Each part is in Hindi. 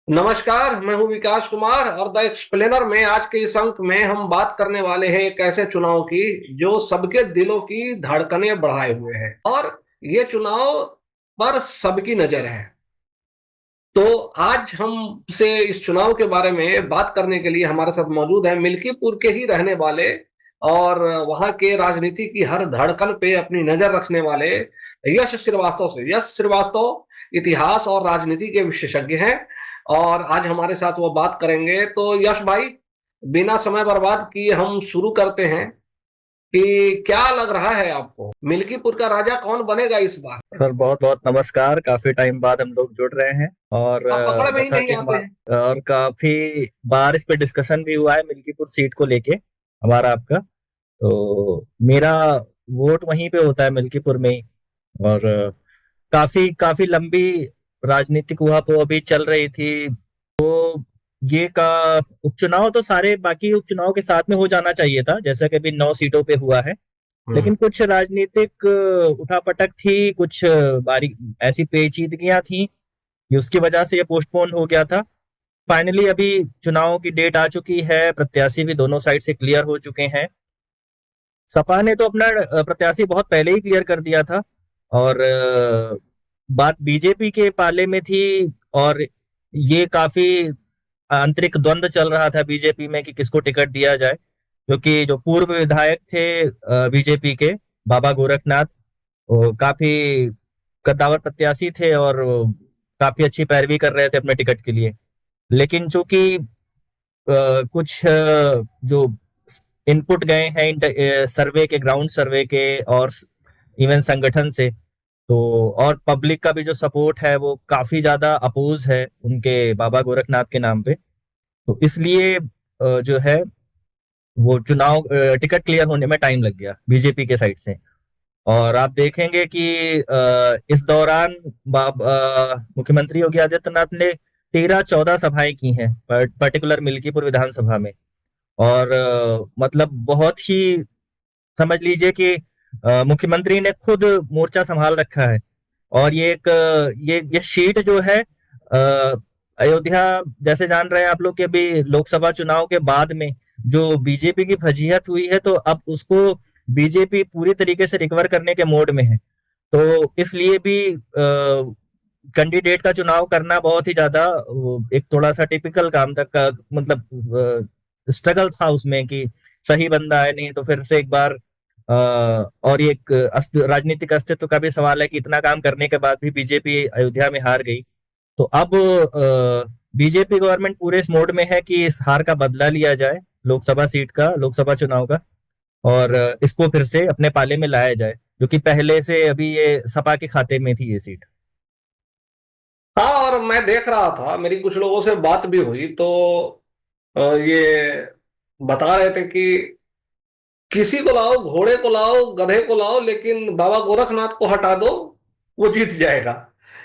नमस्कार, मैं हूँ विकास कुमार और द एक्सप्लेनर में आज के इस अंक में हम बात करने वाले हैं एक ऐसे चुनाव की जो सबके दिलों की धड़कनें बढ़ाए हुए है और ये चुनाव पर सबकी नजर है। तो आज हमसे इस चुनाव के बारे में बात करने के लिए हमारे साथ मौजूद है मिल्कीपुर के ही रहने वाले और वहां के राजनीति की हर धड़कन पे अपनी नजर रखने वाले यश श्रीवास्तव से। यश श्रीवास्तव इतिहास और राजनीति के विशेषज्ञ हैं और आज हमारे साथ वो बात करेंगे। तो यश भाई, बिना समय बर्बाद किए हम शुरू करते हैं कि क्या लग रहा है आपको, मिल्कीपुर का राजा कौन बनेगा इस बार? सर बहुत बहुत नमस्कार। काफी टाइम बाद हम लोग जुड़ रहे हैं और आप पकड़ में ही जैसा नहीं कि आते हैं। और काफी बार इस पे डिस्कशन भी हुआ है मिल्कीपुर सीट को लेके, हमारा आपका। तो मेरा वोट वहीं पे होता है मिल्कीपुर में ही। और काफी काफी लंबी राजनीतिक वहाँ पे अभी चल रही थी। ये का उपचुनाव तो सारे बाकी उपचुनाव के साथ में हो जाना चाहिए था, जैसा कि अभी 9 सीटों पे हुआ है। हम्म। लेकिन कुछ राजनीतिक उठापटक थी, कुछ बारी ऐसी पेचीदगियां थी कि उसकी वजह से ये पोस्टपोन हो गया था। फाइनली अभी चुनाव की डेट आ चुकी है, प्रत्याशी भी दोनों साइड से क्लियर हो चुके हैं। सपा ने तो अपना प्रत्याशी बहुत पहले ही क्लियर कर दिया था। और बात बीजेपी के पाले में थी। और ये काफी आंतरिक द्वंद चल रहा था बीजेपी में कि किसको टिकट दिया जाए, क्योंकि जो पूर्व विधायक थे बीजेपी के, बाबा गोरखनाथ, वो काफी कद्दावर प्रत्याशी थे और वो काफी अच्छी पैरवी कर रहे थे अपने टिकट के लिए। लेकिन चूंकि कुछ जो इनपुट गए हैं सर्वे के, ग्राउंड सर्वे के, और इवन संगठन से, तो और पब्लिक का भी जो सपोर्ट है वो काफी ज्यादा अपोज है उनके बाबा गोरखनाथ के नाम पे। तो इसलिए जो है वो चुनाव टिकट क्लियर होने में टाइम लग गया बीजेपी के साइड से। और आप देखेंगे कि इस दौरान मुख्यमंत्री योगी आदित्यनाथ ने 13-14 सभाएं की हैं पर्टिकुलर मिल्कीपुर विधानसभा में। और मतलब बहुत ही, समझ लीजिए कि मुख्यमंत्री ने खुद मोर्चा संभाल रखा है। और ये एक ये शीट जो है अयोध्या, जैसे जान रहे हैं आप लोग कि अभी लोकसभा चुनाव के बाद में जो बीजेपी की फजीहत हुई है, तो अब उसको बीजेपी पूरी तरीके से रिकवर करने के मोड में है। तो इसलिए भी कैंडिडेट का चुनाव करना बहुत ही ज्यादा एक थोड़ा सा टिपिकल काम था का, मतलब स्ट्रगल था उसमें कि सही बंदा है नहीं तो फिर से एक बार और ये एक राजनीतिक अस्तित्व का भी सवाल है कि इतना काम करने के बाद भी बीजेपी अयोध्या में हार गई। तो अब बीजेपी गवर्नमेंट पूरे इस मोड में है कि इस हार का बदला लिया जाए, लोकसभा सीट का, लोकसभा चुनाव का। और इसको फिर से अपने पाले में लाया जाए, क्योंकि पहले से अभी ये सपा के खाते में थी ये सीट। हाँ, और मैं देख रहा था, मेरी कुछ लोगों से बात भी हुई तो ये बता रहे थे कि किसी को लाओ, घोड़े को लाओ, गधे को लाओ, लेकिन बाबा गोरखनाथ को हटा दो, वो जीत जाएगा।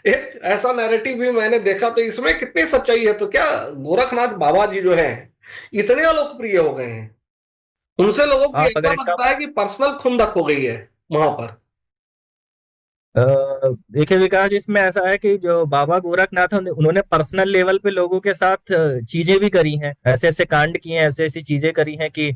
एक ऐसा नैरेटिव भी मैंने देखा। तो इसमें कितनी सच्चाई है? तो क्या गोरखनाथ बाबा जी जो हैं इतने लोकप्रिय हो गए हैं, उनसे लोगों की आप ऐसा अगर इनका लगता है कि पर्सनल खुंदक हो गई है वहां पर। अ, देखिए विकास, इसमें ऐसा है कि जो बाबा गोरखनाथ हैं, उन्होंने पर्सनल लेवल पे लोगों के साथ चीजें भी करी हैं, ऐसे ऐसे कांड किए हैं, ऐसे ऐसी चीजें करी हैं कि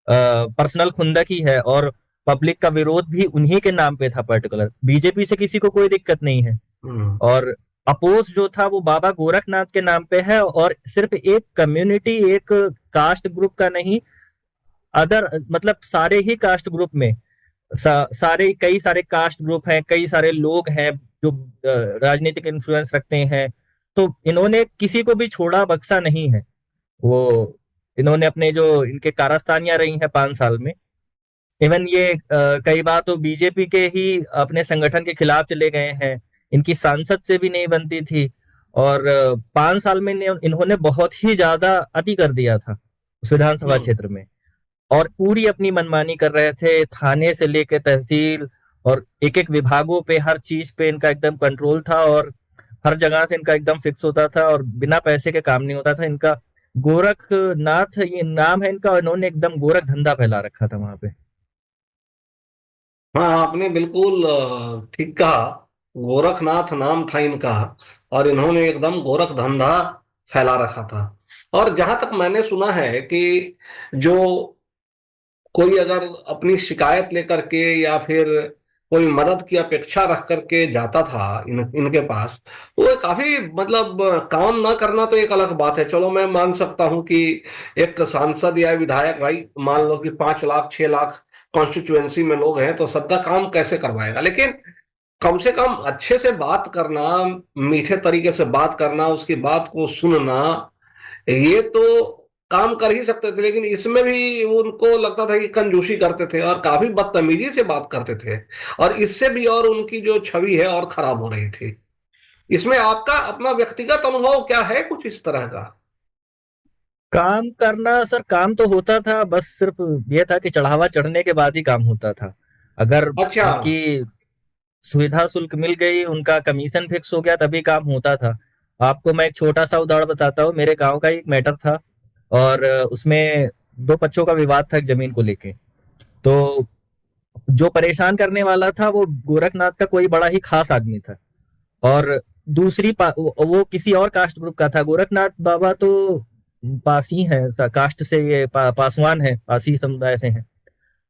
पर्सनल खुंदक ही है। और पब्लिक का विरोध भी उन्हीं के नाम पे था पर्टिकुलर, बीजेपी से किसी को कोई दिक्कत नहीं है। हम्म। और अपोज जो था वो बाबा गोरखनाथ के नाम पे है, और सिर्फ एक कम्युनिटी, एक कास्ट ग्रुप का नहीं, अदर मतलब सारे ही कास्ट ग्रुप में, सारे कई सारे कास्ट ग्रुप हैं, कई सारे लोग हैं जो राजनीतिक इन्फ्लुएंस रखते हैं। तो इन्होंने किसी को भी छोड़ा बख्शा नहीं है। वो इन्होंने अपने जो इनके कारस्तानियां रही हैं 5 साल में, इवन ये कई बार तो बीजेपी के ही अपने संगठन के खिलाफ चले गए हैं, इनकी सांसद से भी नहीं बनती थी। और 5 साल में इन्होंने बहुत ही ज्यादा अति कर दिया था उस विधानसभा हम्म। क्षेत्र में। और पूरी अपनी मनमानी कर रहे थे, थाने से लेके तहसील और एक एक विभागों पे, हर चीज पे इनका एकदम कंट्रोल था। और हर जगह से इनका एकदम फिक्स होता था, और बिना पैसे के काम नहीं होता था इनका। गोरखनाथ ये नाम है इनका, और इन्होंने एकदम गोरख धंधा फैला रखा था वहां पे। हाँ, आपने बिल्कुल ठीक कहा। गोरखनाथ नाम था इनका और इन्होंने एकदम गोरख धंधा फैला रखा था। और जहां तक मैंने सुना है कि जो कोई अगर अपनी शिकायत लेकर के या फिर कोई मदद की अपेक्षा रख करके जाता था इनके पास, तो वो काफी मतलब काम ना करना तो एक अलग बात है। चलो मैं मान सकता हूं कि एक सांसद या विधायक भाई मान लो कि 5 लाख 6 लाख कॉन्स्टिट्यूएंसी में लोग हैं, तो सबका काम कैसे करवाएगा? लेकिन कम से कम अच्छे से बात करना, मीठे तरीके से बात करना, उसकी बात को सुनना, ये तो काम कर ही सकते थे। लेकिन इसमें भी उनको लगता था कि कंजूसी करते थे और काफी बदतमीजी से बात करते थे, और इससे भी और उनकी जो छवि है और खराब हो रही थी। इसमें आपका अपना व्यक्तिगत अनुभव क्या है कुछ इस तरह का? काम करना सर, काम तो होता था, बस सिर्फ ये था कि चढ़ावा चढ़ने के बाद ही काम होता था। अगर अच्छा। उनकी सुविधा शुल्क मिल गई, उनका कमीशन फिक्स हो गया, तभी काम होता था। आपको मैं एक छोटा सा उदाहरण बताता हूँ। मेरे गांव का एक मैटर था, और उसमें दो पक्षों का विवाद था एक जमीन को लेके। तो जो परेशान करने वाला था वो गोरखनाथ का कोई बड़ा ही खास आदमी था, और वो किसी और कास्ट ग्रुप का था। गोरखनाथ बाबा तो पासी हैं, कास्ट से ये पासवान है, पासी समुदाय से हैं।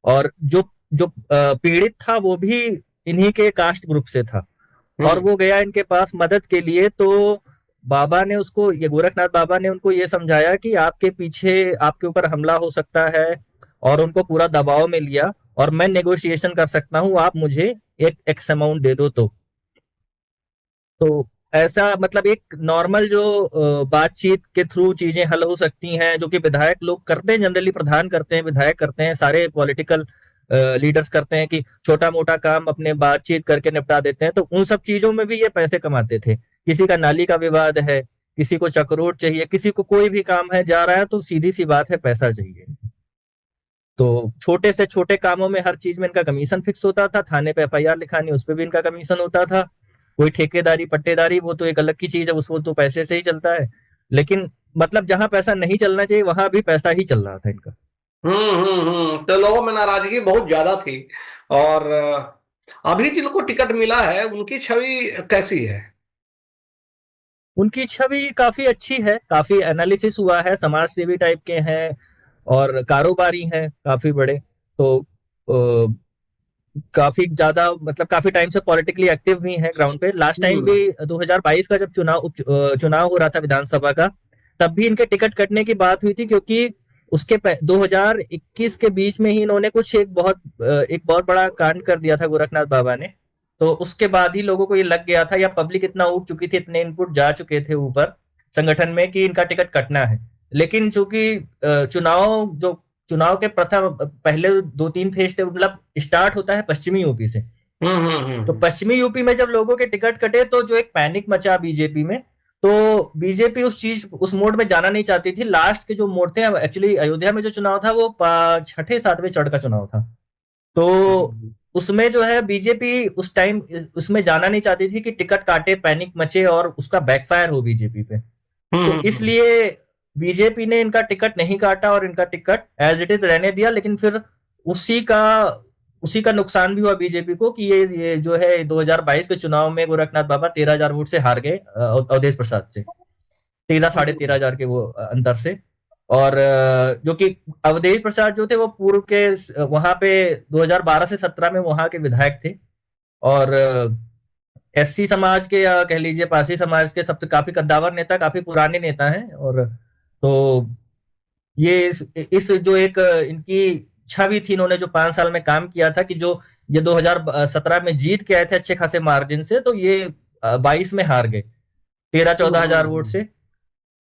और जो जो पीड़ित था वो भी इन्हीं के कास्ट ग्रुप से था, और हम्म। वो गया इनके पास मदद के लिए। तो बाबा ने उसको, ये गोरखनाथ बाबा ने उनको ये समझाया कि आपके पीछे, आपके ऊपर हमला हो सकता है, और उनको पूरा दबाव में लिया। और मैं नेगोशिएशन कर सकता हूँ, आप मुझे एक एक्स अमाउंट दे दो। तो ऐसा मतलब एक नॉर्मल जो बातचीत के थ्रू चीजें हल हो सकती हैं, जो कि विधायक लोग करते हैं, जनरली प्रधान करते हैं, विधायक करते हैं, सारे पॉलिटिकल लीडर्स करते हैं कि छोटा मोटा काम अपने बातचीत करके निपटा देते हैं। तो उन सब चीजों में भी ये पैसे कमाते थे। किसी का नाली का विवाद है, किसी को चक्रोट चाहिए, किसी को कोई भी काम है जा रहा है, तो सीधी सी बात है, पैसा चाहिए। तो छोटे से छोटे कामों में, हर चीज में इनका कमीशन फिक्स होता था। थाने पे एफआईआर लिखानी, उस पर भी इनका कमीशन होता था। कोई ठेकेदारी पट्टेदारी, वो तो एक अलग की चीज है, उसको तो पैसे से ही चलता है। लेकिन मतलब जहां पैसा नहीं चलना चाहिए वहां भी पैसा ही चल रहा था इनका। तो लोगों में नाराजगी बहुत ज्यादा थी। और अभी जिनको टिकट मिला है उनकी छवि कैसी है? उनकी छवि काफी अच्छी है, काफी एनालिसिस हुआ है, समाज सेवी टाइप के हैं, और कारोबारी हैं काफी बड़े। तो काफी ज्यादा मतलब काफी टाइम से पॉलिटिकली एक्टिव भी हैं ग्राउंड पे। लास्ट टाइम भी हम्म। 2022 का जब चुनाव हो रहा था विधानसभा का, तब भी इनके टिकट कटने की बात हुई थी, क्योंकि 2021 के बीच में ही इन्होंने कुछ एक बहुत बड़ा कांड कर दिया था गोरखनाथ बाबा ने। तो उसके बाद ही लोगों को ये लग गया था, या पब्लिक इतना उब चुकी थी, इतने इनपुट जा चुके थे ऊपर संगठन में, कि इनका टिकट कटना है। लेकिन चूंकि चुनाव के प्रथम पहले 2-3 फेज थे, मतलब स्टार्ट होता है पश्चिमी यूपी से। तो हम्म। पश्चिमी यूपी में जब लोगों के टिकट कटे, तो जो एक पैनिक मचा बीजेपी में। तो बीजेपी उस मोड में जाना नहीं चाहती थी। लास्ट के जो मोड थे, एक्चुअली अयोध्या में जो चुनाव था वो छठे सातवें चढ़ का चुनाव था। तो हम्म। उसमें जो है बीजेपी उस टाइम उसमें जाना नहीं चाहती थी कि टिकट काटे, पैनिक मचे और उसका बैकफायर हो बीजेपी पे। तो हम्म। इसलिए बीजेपी ने इनका टिकट नहीं काटा और इनका टिकट एज इट इज रहने दिया। लेकिन फिर उसी का उसी का नुकसान भी हुआ बीजेपी को, कि ये जो है 2022 के चुनाव में गोरखनाथ बाबा 13,000 वोट से हार गए अवधेश प्रसाद से। 13 साढ़े 13 हजार के वो अंतर से। और जो कि अवधेश प्रसाद जो थे वो पूर्व के वहां पे 2012 से 17 में वहां के विधायक थे। और एससी समाज के, या कह लीजिए पारसी समाज के, सबसे काफी कद्दावर नेता, काफी पुराने नेता हैं। और तो ये इस जो एक इनकी छवि थी, इन्होंने जो 5 साल में काम किया था, कि जो ये 2017 में जीत के आए थे अच्छे खासे मार्जिन से, तो ये 22 में हार गए 13-14 हजार वोट हम्म। से।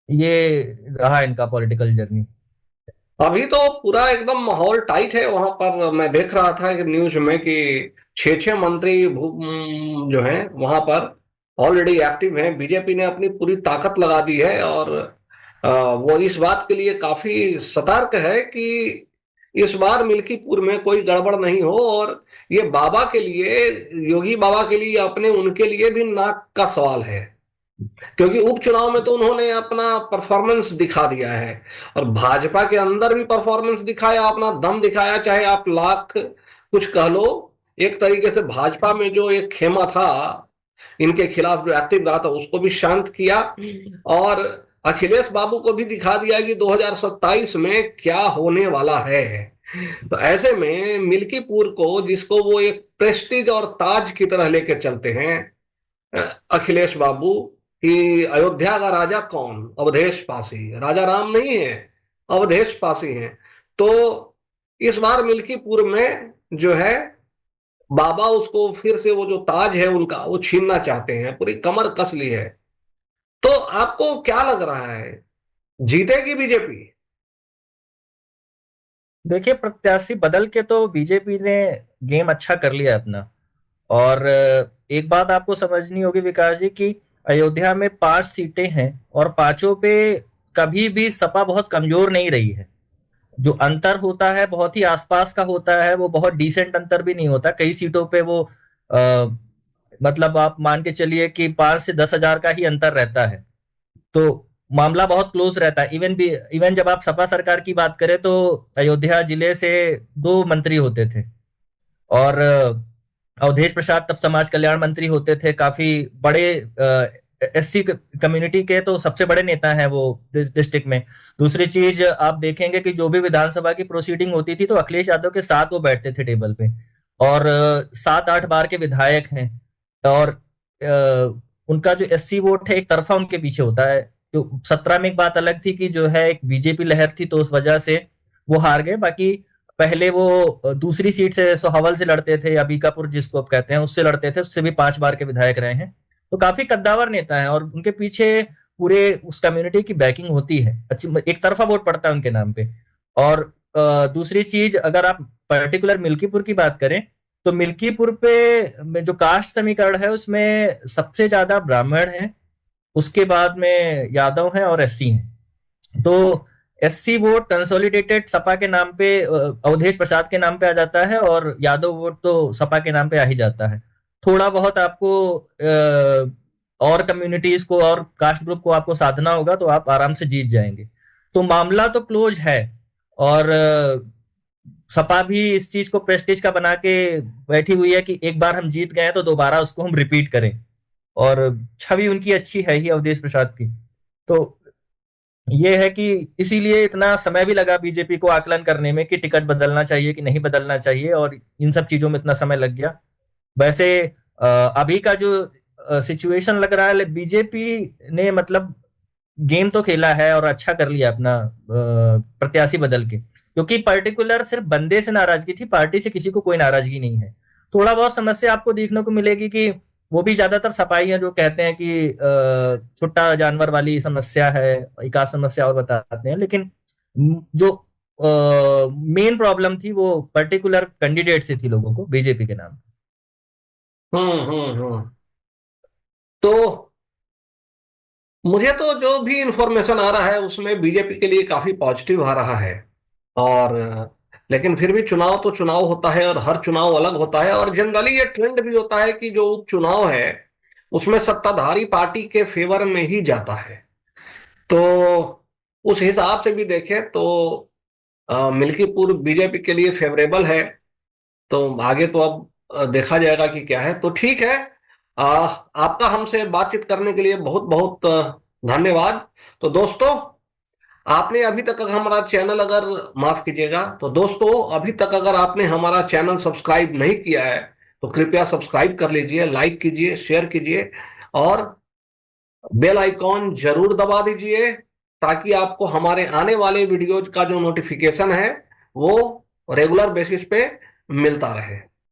ये रहा इनका पॉलिटिकल जर्नी। अभी तो पूरा एकदम माहौल टाइट है वहां पर। मैं देख रहा था कि न्यूज में कि 6 6 मंत्री जो हैं वहां पर ऑलरेडी एक्टिव हैं। बीजेपी ने अपनी पूरी ताकत लगा दी है, और वो इस बात के लिए काफी सतर्क है कि इस बार मिल्कीपुर में कोई गड़बड़ नहीं हो। और ये बाबा के लिए, योगी बाबा के लिए, अपने उनके लिए भी नाक का सवाल है, क्योंकि उपचुनाव में तो उन्होंने अपना परफॉर्मेंस दिखा दिया है, और भाजपा के अंदर भी परफॉर्मेंस दिखाया, अपना दम दिखाया। चाहे आप लाख कुछ कह लो, एक तरीके से भाजपा में जो एक खेमा था इनके खिलाफ जो एक्टिव रहा था उसको भी शांत किया। और अखिलेश बाबू को भी दिखा दिया कि 2027 में क्या होने वाला है। तो ऐसे में मिल्कीपुर को, जिसको वो एक प्रेस्टीज और ताज की तरह लेके चलते हैं अखिलेश बाबू, कि अयोध्या का राजा कौन? अवधेश पासी, राजा राम नहीं है, अवधेश पासी हैं। तो इस बार मिल्कीपुर में जो है बाबा उसको फिर से वो जो ताज है उनका वो छीनना चाहते हैं, पूरी कमर कस ली है। तो आपको क्या लग रहा है, जीतेगी बीजेपी? देखिए, प्रत्याशी बदल के तो बीजेपी ने गेम अच्छा कर लिया अपना। और एक बात आपको समझनी होगी विकास जी की अयोध्या में 5 सीटें हैं और पांचों पे कभी भी सपा बहुत कमजोर नहीं रही है। जो अंतर होता है बहुत ही आसपास का होता है, वो बहुत डिसेंट अंतर भी नहीं होता। कई सीटों पे वो आ, मतलब आप मान के चलिए कि 5 से 10 हजार का ही अंतर रहता है। तो मामला बहुत क्लोज रहता है। इवन जब आप सपा सरकार की बात करें तो अयोध्या जिले से 2 मंत्री होते थे। और अवधेश प्रसाद तब समाज कल्याण मंत्री होते थे, काफी बड़े एससी कम्युनिटी के तो सबसे बड़े नेता हैं वो डिस्ट्रिक्ट में। दूसरी चीज आप देखेंगे कि जो भी विधानसभा की प्रोसीडिंग होती थी तो अखिलेश यादव के साथ वो बैठते थे टेबल पे। और 7-8 बार के विधायक हैं। और उनका जो एससी वोट है एक तरफा उनके पीछे होता है। तो 17 में एक बात अलग थी कि जो है एक बीजेपी लहर थी तो उस वजह से वो हार गए। बाकी पहले वो दूसरी सीट से सोहावल से लड़ते थे या बीकापुर जिसको आप कहते हैं उससे लड़ते थे, उससे भी 5 बार के विधायक रहे हैं। तो काफी कद्दावर नेता है और उनके पीछे पूरे उस कम्युनिटी की बैकिंग होती है। अच्छी एक तरफा वोट पड़ता है उनके नाम पे। और दूसरी चीज अगर आप पर्टिकुलर मिल्कीपुर की बात करें तो मिल्कीपुर पे में जो कास्ट समीकरण है उसमें सबसे ज्यादा ब्राह्मण हैं, उसके बाद में यादव हैं और एससी हैं। तो एससी वोट कंसोलिडेटेड सपा के नाम पे अवधेश प्रसाद के नाम पे आ जाता है और यादव वोट तो सपा के नाम पे आ ही जाता है। थोड़ा बहुत आपको और कम्युनिटीज को और कास्ट ग्रुप को आपको साधना होगा तो आप आराम से जीत जाएंगे। तो मामला तो क्लोज है। और सपा भी इस चीज को प्रेस्टीज का बना के बैठी हुई है कि एक बार हम जीत गए हैं तो दोबारा उसको हम रिपीट करें। और छवि उनकी अच्छी है ही अवधेश प्रसाद की। तो ये है कि इसीलिए इतना समय भी लगा बीजेपी को आकलन करने में कि टिकट बदलना चाहिए कि नहीं बदलना चाहिए, और इन सब चीजों में इतना समय लग गया। वैसे अभी का जो सिचुएशन लग रहा है, बीजेपी ने मतलब गेम तो खेला है और अच्छा कर लिया अपना प्रत्याशी बदल के, क्योंकि पर्टिकुलर सिर्फ बंदे से नाराजगी थी, पार्टी से किसी को कोई नाराजगी नहीं है। थोड़ा बहुत समस्या आपको देखने को मिलेगी कि वो भी ज्यादातर सपाही हैं जो कहते हैं कि छुट्टा जानवर वाली समस्या है, एक आध समस्या और बताते हैं। लेकिन जो मेन प्रॉब्लम थी वो पर्टिकुलर कैंडिडेट से थी, लोगों को बीजेपी के नाम। हम्म। तो मुझे तो जो भी इंफॉर्मेशन आ रहा है उसमें बीजेपी के लिए काफी पॉजिटिव आ रहा है। और लेकिन फिर भी चुनाव तो चुनाव होता है और हर चुनाव अलग होता है, और जनरली ये ट्रेंड भी होता है कि जो उपचुनाव है उसमें सत्ताधारी पार्टी के फेवर में ही जाता है। तो उस हिसाब से भी देखें तो मिल्कीपुर बीजेपी के लिए फेवरेबल है। तो आगे तो अब देखा जाएगा कि क्या है। तो ठीक है, आपका हमसे बातचीत करने के लिए बहुत बहुत धन्यवाद। तो दोस्तों, आपने अभी तक अगर हमारा चैनल, अगर माफ कीजिएगा, तो दोस्तों अभी तक अगर आपने हमारा चैनल सब्सक्राइब नहीं किया है तो कृपया सब्सक्राइब कर लीजिए, लाइक कीजिए, शेयर कीजिए और बेल आइकॉन जरूर दबा दीजिए, ताकि आपको हमारे आने वाले वीडियोज का जो नोटिफिकेशन है वो रेगुलर बेसिस पे मिलता रहे।